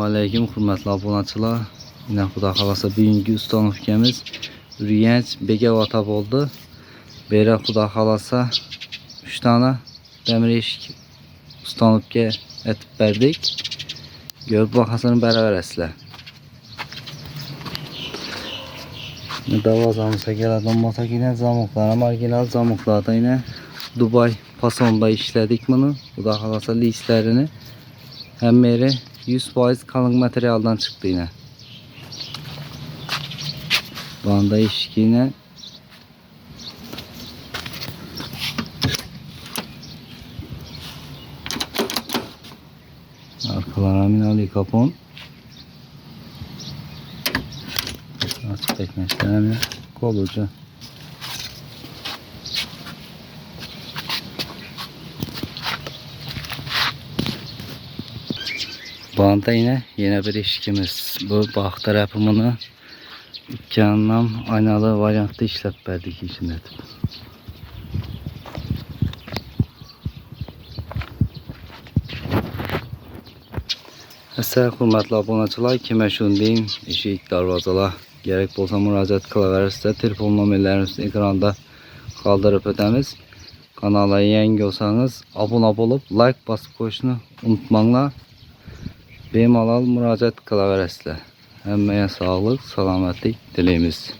Assalamualaikum hürmetli abonaçılar. Yine Xuda xalasa bugünkü ustanovkamiz Ürgenç Begavata oldu. Bera Xuda xalasa 3 tane demir eşik ustanovka etib berdik. Görüp baxasını beraber esle. Davazamıza gelen matak yine zamoklara, marginal zamoklarda yine Dubai fasonda işledik bunu. Xuda xalasa lislerini hem yeri 100% kalın materyaldan çıktı yine. Banda eşik yine. Arkalara minali kapon. Açık ekmeklerine kolucu. Banda yine bir eşikimiz. Bu bax tarafımını dükkandan aynalı variantda işlep verdik içinde. Əsər hürmetli abonaçılar, kimə şunu deyin, eşik darvazalar gerek bolsa müracaat qılaverirsə, telefon nömrələrimiz ekranda qaldırıb ötəmiz. Kanala yeni olsanız abone olup like basıp qoyuşunu unutmanglar. Bemalal müracaat qılaverirsə. Həmməyə sağlıq, salamatlik diləyimiz.